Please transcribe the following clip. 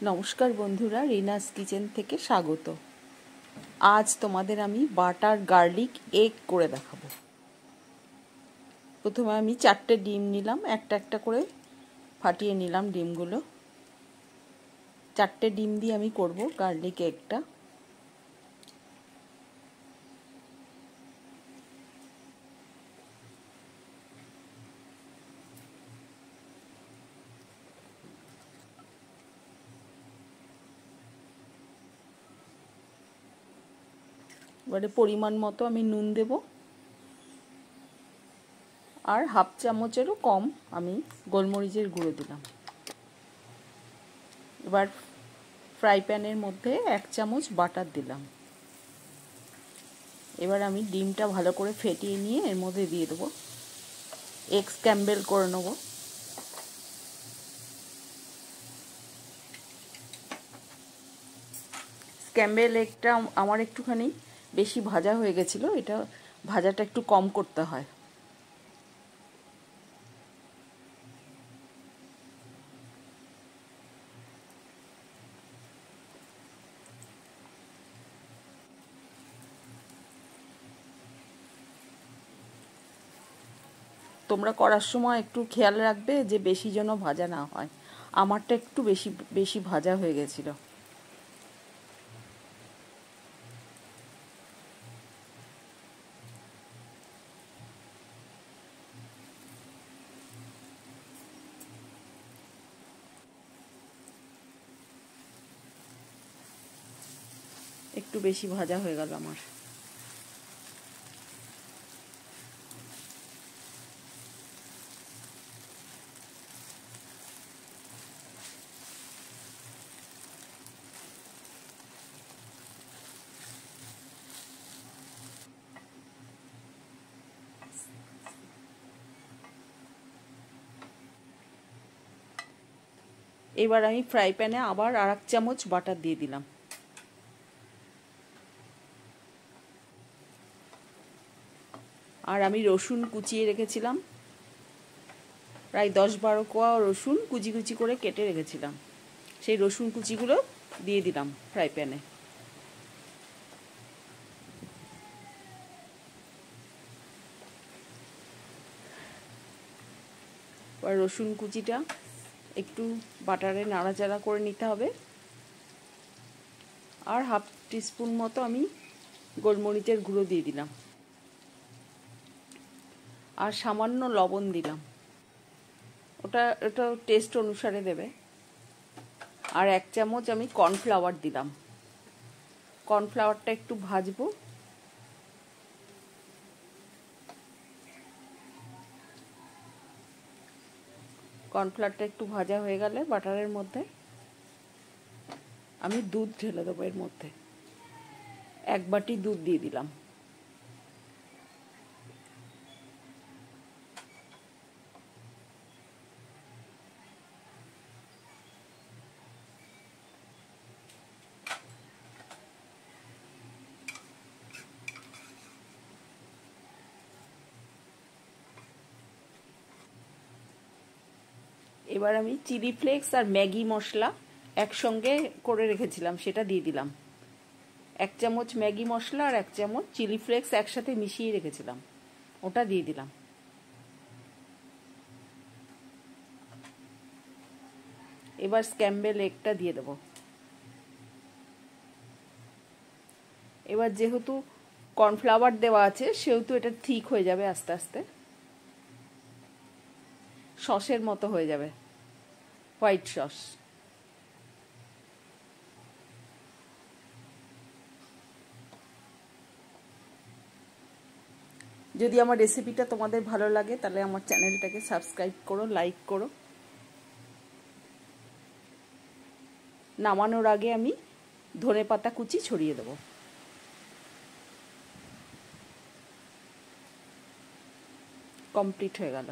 নমস্কার বন্ধুরা, রিনাস কিচেন থেকে স্বাগত। আজ তোমাদের আমি বাটার গার্লিক এগ করে দেখাবো। প্রথমে আমি 4টে ডিম নিলাম, একটা একটা করে ফাটিয়ে নিলাম ডিমগুলো। 4টে ডিম দিয়ে আমি করব গার্লিক এগটা। এবারে পরিমাণ মতো আমি নুন দেব, আর হাফ চামচেরও কম আমি গোলমরিচের গুঁড়ো দিলাম। এবার ফ্রাই প্যানের মধ্যে 1 চামচ বাটার দিলাম। এবার আমি ডিমটা ভালো করে ফেটিয়ে নিয়ে এর মধ্যে দিয়ে দেবো। এগ স্ক্র্যাম্বল করে নেব। স্ক্র্যাম্বল এগটা আমার একটুখানি বেশি ভাজা হয়ে গেছিলো, এটা ভাজাটা একটু কম করতে হয়। তোমরা করার সময় একটু খেয়াল রাখবে যে বেশি যেন ভাজা না হয়। আমারটা একটু বেশি বেশি ভাজা হয়ে গেছিল। একটু বেশি ভাজা হয়ে গেল আমার। এবার আমি ফ্রাই প্যানে আবার 1 চামচ বাটার দিয়ে দিলাম। আর আমি রসুন কুচিয়ে রেখেছিলাম, প্রায় 10-12 কোয়া রসুন কুচি কুচি করে কেটে রেখেছিলাম। সেই রসুন কুচিগুলো দিয়ে দিলাম ফ্রাই প্যানে। এবার রসুন কুচিটা একটু বাটারে নাড়াচাড়া করে নিতে হবে। আর হাফ টিস্পুন মতো আমি গোলমরিচের গুঁড়ো দিয়ে দিলাম, আর সামান্য লবণ দিলাম। ওটা টেস্ট অনুসারে দেবে। আর 1 চামচ আমি কর্নফ্লাওয়ার দিলাম। কর্নফ্লাওয়ারটা একটু ভাজবো। কর্নফ্লাওয়ারটা একটু ভাজা হয়ে গেলে বাটারের মধ্যে আমি দুধ ঢেলে দেবো। এর মধ্যে 1 বাটি দুধ দিয়ে দিলাম। এবার আমি চিলি ফ্লেক্স আর ম্যাগি মশলা একসঙ্গে করে রেখেছিলাম, সেটা দিয়ে দিলাম। 1 চামচ ম্যাগি মশলা আর 1 চামচ চিলি ফ্লেক্স একসাথে মিশিয়ে রেখেছিলাম, ওটা দিয়ে দিলাম। এবার স্ক্র্যাম্বল এগটা দিয়ে দেবো। এবার যেহেতু কর্নফ্লাওয়ার দেওয়া আছে সেহেতু এটা ঠিক হয়ে যাবে, আস্তে আস্তে সসের মতো হয়ে যাবে, হোয়াইট সস। যদি আমার রেসিপিটা তোমাদের ভালো লাগে তাহলে আমার চ্যানেলটাকে সাবস্ক্রাইব করো, লাইক করো। নামানোর আগে আমি ধনেপাতা কুচি ছড়িয়ে দেবো। কমপ্লিট হয়ে গেল।